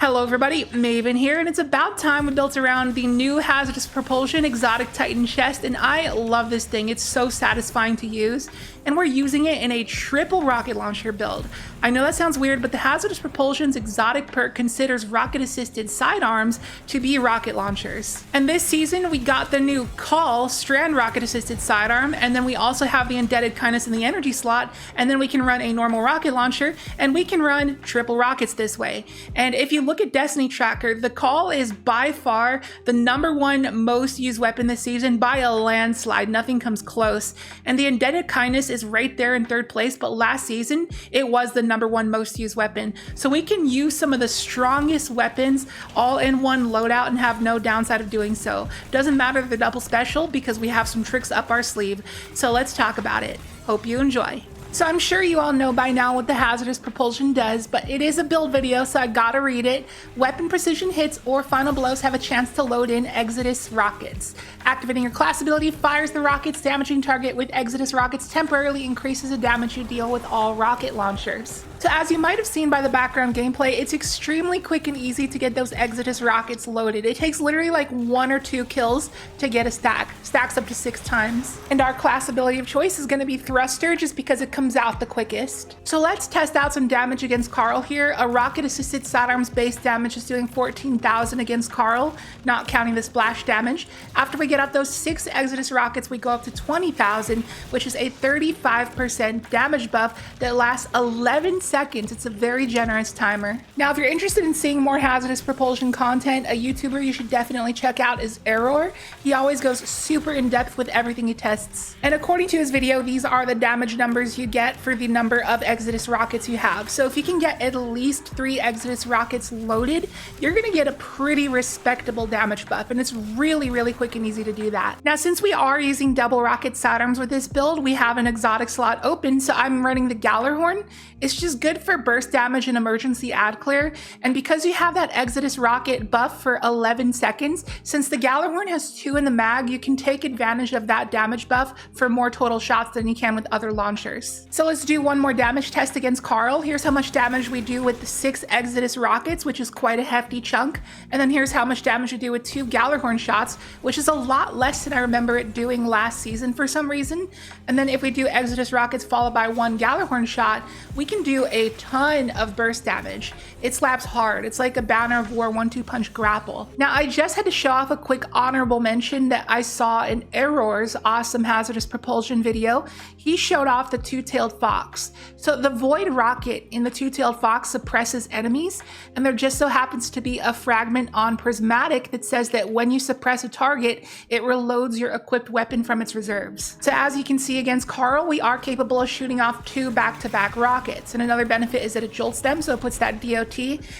Hello everybody, Maven here, and it's about time we built around the new Hazardous Propulsion Exotic Titan chest, and I love this thing. It's so satisfying to use, and we're using it in a triple rocket launcher build. I know that sounds weird, but the Hazardous Propulsion's exotic perk considers rocket-assisted sidearms to be rocket launchers. And this season, we got the new Call Strand rocket-assisted sidearm, and then we also have the Indebted Kindness in the energy slot, and then we can run a normal rocket launcher, and we can run triple rockets this way. And if you look at Destiny Tracker, the Call is by far the #1 most used weapon this season by a landslide. Nothing comes close. And the Indebted Kindness is right there in 3rd place, but last season it was the #1 most used weapon. So we can use some of the strongest weapons all in one loadout and have no downside of doing so. Doesn't matter the double special because we have some tricks up our sleeve. So let's talk about it. Hope you enjoy. So I'm sure you all know by now what the Hazardous Propulsion does, but it is a build video, so I gotta read it. Weapon precision hits or final blows have a chance to load in Exodus rockets. Activating your class ability fires the rockets, damaging target with Exodus rockets temporarily increases the damage you deal with all rocket launchers. So as you might have seen by the background gameplay, it's extremely quick and easy to get those Exodus rockets loaded. It takes literally like 1 or 2 kills to get a stack. Stacks up to 6 times. And our class ability of choice is going to be Thruster just because it comes out the quickest. So let's test out some damage against Carl here. A rocket assisted sidearms base damage is doing 14,000 against Carl, not counting the splash damage. After we get up those 6 Exodus rockets, we go up to 20,000, which is a 35% damage buff that lasts 11 seconds. It's a very generous timer. Now, if you're interested in seeing more Hazardous Propulsion content, a YouTuber you should definitely check out is Error. He always goes super in depth with everything he tests. And according to his video, these are the damage numbers you get for the number of Exodus rockets you have. So if you can get at least 3 Exodus rockets loaded, you're gonna get a pretty respectable damage buff, and it's really, really quick and easy to do that. Now, since we are using double rocket sidearms with this build, we have an exotic slot open, so I'm running the Gallarhorn. It's just good for burst damage and emergency ad clear, and because you have that Exodus rocket buff for 11 seconds, since the Gallarhorn has 2 in the mag, you can take advantage of that damage buff for more total shots than you can with other launchers. So let's do one more damage test against Carl. Here's how much damage we do with the 6 Exodus rockets, which is quite a hefty chunk, and then here's how much damage we do with 2 Gallarhorn shots, which is a lot less than I remember it doing last season for some reason. And then if we do Exodus rockets followed by 1 Gallarhorn shot, we can do a ton of burst damage. It slaps hard. It's like a Banner of War 1-2 punch grapple. Now, I just had to show off a quick honorable mention that I saw in Error's awesome Hazardous Propulsion video. He showed off the two-tailed fox. So the void rocket in the two-tailed fox suppresses enemies, and there just so happens to be a fragment on Prismatic that says that when you suppress a target, it reloads your equipped weapon from its reserves. So as you can see against Carl, we are capable of shooting off 2 back-to-back rockets. And another benefit is that it jolts them, so it puts that DOT,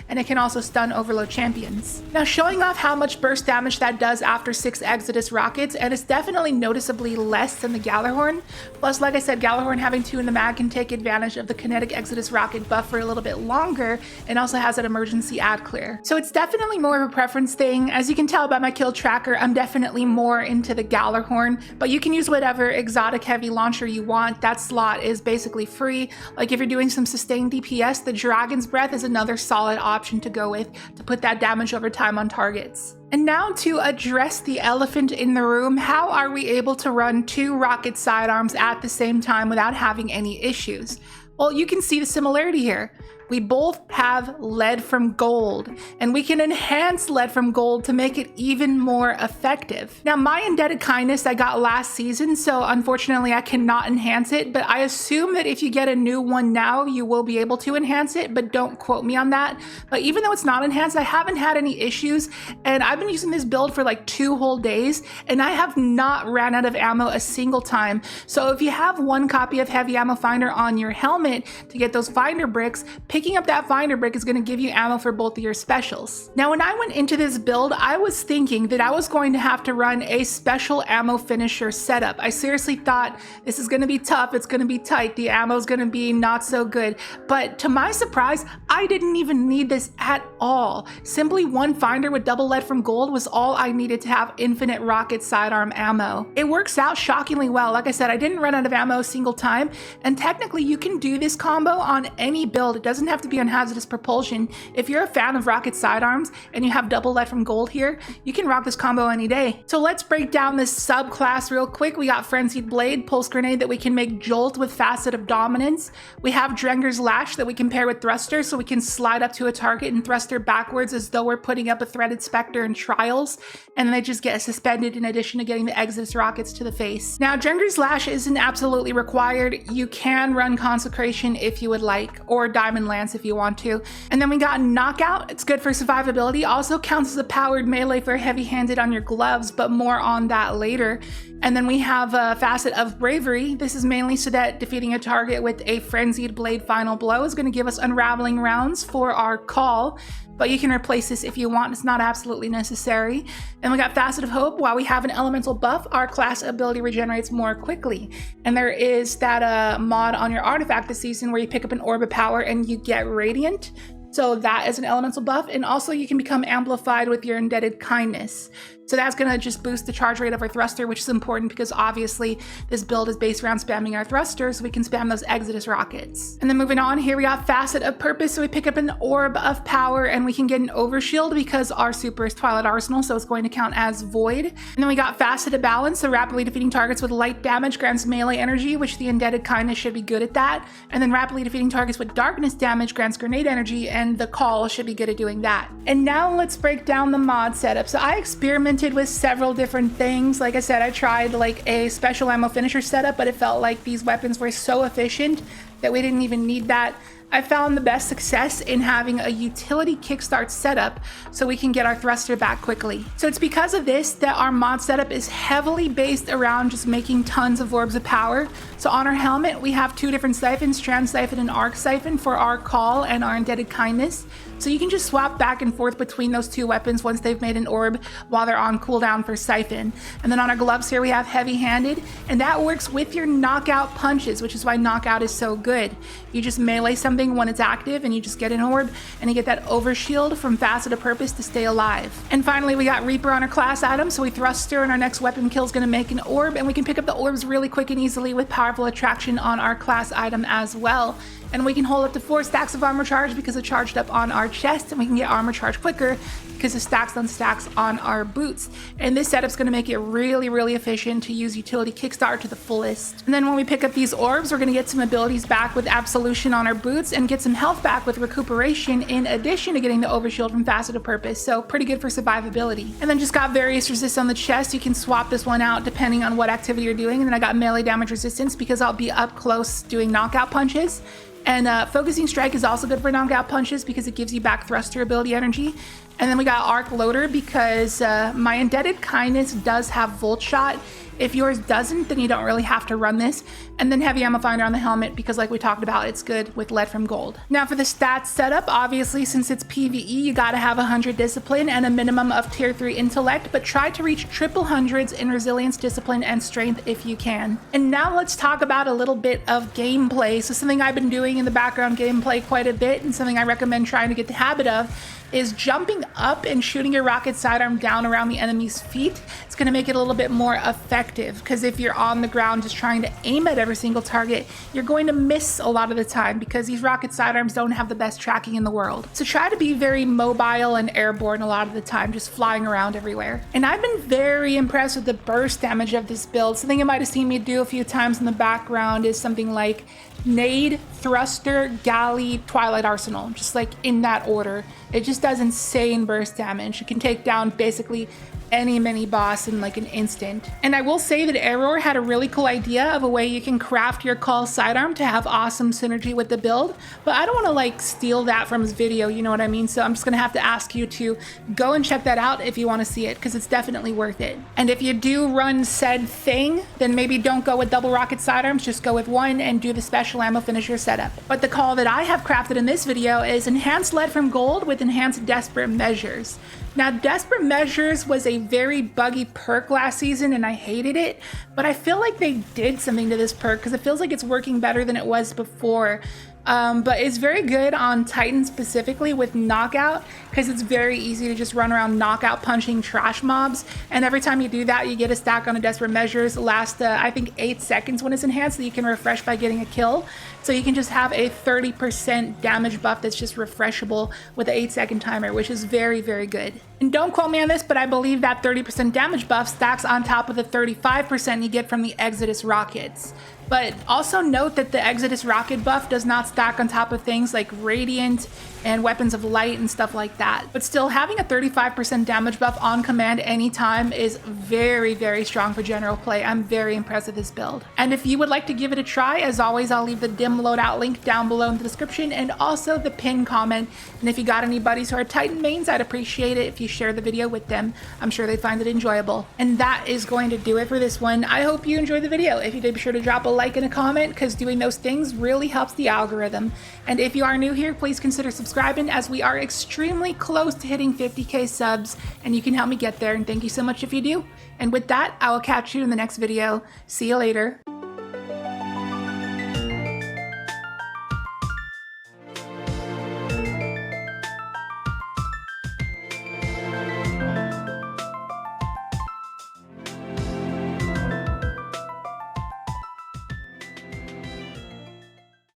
and it can also stun overload champions. Now, showing off how much burst damage that does after 6 Exodus rockets, and it's definitely noticeably less than the Gallarhorn. Plus, like I said, Gallarhorn having 2 in the mag can take advantage of the kinetic Exodus rocket buff for a little bit longer, and also has an emergency ad clear. So it's definitely more of a preference thing. As you can tell by my kill tracker, I'm definitely more into the Gallarhorn, but you can use whatever exotic heavy launcher you want. That slot is basically free. Like if you're doing some sustained DPS, the Dragon's Breath is another solid option to go with to put that damage over time on targets. And now to address the elephant in the room, how are we able to run 2 rocket sidearms at the same time without having any issues? Well, you can see the similarity here. We both have lead from gold, and we can enhance lead from gold to make it even more effective. Now, my Indebted Kindness I got last season, so unfortunately I cannot enhance it, but I assume that if you get a new one now, you will be able to enhance it, but don't quote me on that. But even though it's not enhanced, I haven't had any issues, and I've been using this build for like 2 whole days, and I have not ran out of ammo a single time. So if you have 1 copy of Heavy Ammo Finder on your helmet to get those finder bricks, picking up that finder brick is going to give you ammo for both of your specials. Now, when I went into this build, I was thinking that I was going to have to run a special ammo finisher setup. I seriously thought this is going to be tough, it's going to be tight, the ammo is going to be not so good. But to my surprise, I didn't even need this at all. Simply 1 finder with double lead from gold was all I needed to have infinite rocket sidearm ammo. It works out shockingly well. Like I said, I didn't run out of ammo a single time, and technically you can do this combo on any build. It doesn't doesn't have to be on Hazardous Propulsion. If you're a fan of rocket sidearms and you have double lead from gold here, you can rock this combo any day. So let's break down this subclass real quick. We got Frenzied Blade, Pulse Grenade that we can make Jolt with Facet of Dominance. We have Drenger's Lash that we can pair with Thruster, so we can slide up to a target and thrust her backwards as though we're putting up a Threaded Spectre in Trials, and they just get suspended in addition to getting the Exodus rockets to the face. Now, Drenger's Lash isn't absolutely required. You can run Consecration if you would like, or Diamond Lance if you want to. And then we got Knockout. It's good for survivability. Also counts as a powered melee for heavy-handed on your gloves, but more on that later. And then we have a Facet of Bravery. This is mainly so that defeating a target with a Frenzied Blade Final Blow is going to give us Unraveling rounds for our call, but you can replace this if you want. It's not absolutely necessary. And we got Facet of Hope. While we have an elemental buff, our class ability regenerates more quickly. And there is that mod on your artifact this season where you pick up an Orb of Power and you get Radiant. So that is an elemental buff. And also you can become amplified with your Indebted Kindness. So that's going to just boost the charge rate of our thruster, which is important because obviously this build is based around spamming our thrusters, so we can spam those Exodus rockets. And then moving on, here we got Facet of Purpose. So we pick up an Orb of Power and we can get an Overshield because our super is Twilight Arsenal, so it's going to count as Void. And then we got Facet of Balance. So rapidly defeating targets with light damage grants melee energy, which the Indebted Kindness should be good at that. And then rapidly defeating targets with darkness damage grants grenade energy, and the Call should be good at doing that. And now let's break down the mod setup. So I experimented with several different things. Like I said, I tried like a special ammo finisher setup, but it felt like these weapons were so efficient that we didn't even need that. I found the best success in having a utility kickstart setup so we can get our thruster back quickly. So it's because of this that our mod setup is heavily based around just making tons of orbs of power. So on our helmet, we have two different siphons, Strand Siphon and Arc Siphon for our call and our Indebted Kindness. So you can just swap back and forth between those two weapons once they've made an orb while they're on cooldown for Siphon. And then on our gloves here, we have Heavy Handed, and that works with your knockout punches, which is why knockout is so good. You just melee something when it's active and you just get an orb and you get that overshield from Facet of Purpose to stay alive. And finally, we got Reaper on our class item. So we thruster and our next weapon kill is going to make an orb, and we can pick up the orbs really quick and easily with Powerful Attraction on our class item as well. And we can hold up to 4 stacks of armor charge because it's charged up on our chest, and we can get armor charge quicker because it stacks on stacks on our boots. And this setup's going to make it really, really efficient to use utility kickstart to the fullest. And then when we pick up these orbs, we're going to get some abilities back with Absolution on our boots and get some health back with Recuperation, in addition to getting the Overshield from Facet of Purpose. So pretty good for survivability. And then just got various resist on the chest. You can swap this one out depending on what activity you're doing. And then I got melee damage resistance because I'll be up close doing knockout punches. And Focusing Strike is also good for knockout punches because it gives you back thruster ability energy. And then we got Arc Loader because my Indebted Kindness does have Volt Shot. If yours doesn't, then you don't really have to run this. And then Heavy Ammo Finder on the helmet because, like we talked about, it's good with lead from gold. Now for the stats setup, obviously since it's PvE, you gotta have 100 discipline and a minimum of tier 3 intellect, but try to reach triple hundreds in resilience, discipline, and strength if you can. And now let's talk about a little bit of gameplay. So something I've been doing in the background gameplay quite a bit, and something I recommend trying to get the habit of, is jumping up and shooting your rocket sidearm down around the enemy's feet. It's going to make it a little bit more effective, because if you're on the ground just trying to aim at every single target, you're going to miss a lot of the time because these rocket sidearms don't have the best tracking in the world. So try to be very mobile and airborne a lot of the time, just flying around everywhere. And I've been very impressed with the burst damage of this build. Something you might have seen me do a few times in the background is something like Nade, Thruster, Galley, Twilight Arsenal, just like in that order. It just does insane burst damage. It can take down basically any mini boss in like an instant. And I will say that Error had a really cool idea of a way you can craft your call sidearm to have awesome synergy with the build, but I don't want to like steal that from his video, you know what I mean? So I'm just gonna have to ask you to go and check that out if you want to see it, because it's definitely worth it. And if you do run said thing, then maybe don't go with double rocket sidearms, just go with one and do the special ammo finisher setup. But the call that I have crafted in this video is enhanced lead from gold with enhanced desperate measures. Now, Desperate Measures was a very buggy perk last season and I hated it, but I feel like they did something to this perk because it feels like it's working better than it was before. But it's very good on Titan specifically with knockout, because it's very easy to just run around knockout punching trash mobs. And every time you do that, you get a stack on a Desperate Measures. Last, I think 8 seconds when it's enhanced, so you can refresh by getting a kill. So you can just have a 30% damage buff that's just refreshable with an 8-second timer, which is very, very good. And don't quote me on this, but I believe that 30% damage buff stacks on top of the 35% you get from the Exodus rockets. But also note that the Exodus rocket buff does not stack on top of things like Radiant and Weapons of Light and stuff like that. But still, having a 35% damage buff on command anytime is very, very strong for general play. I'm very impressed with this build. And if you would like to give it a try, as always, I'll leave the dim loadout link down below in the description and also the pinned comment. And if you got any buddies who are Titan mains, I'd appreciate it if you share the video with them. I'm sure they'd find it enjoyable. And that is going to do it for this one. I hope you enjoyed the video. If you did, be sure to drop a like and a comment, because doing those things really helps the algorithm. And if you are new here, please consider subscribing, as we are extremely close to hitting 50k subs, and you can help me get there. And thank you so much if you do. And with that, I will catch you in the next video. See you later.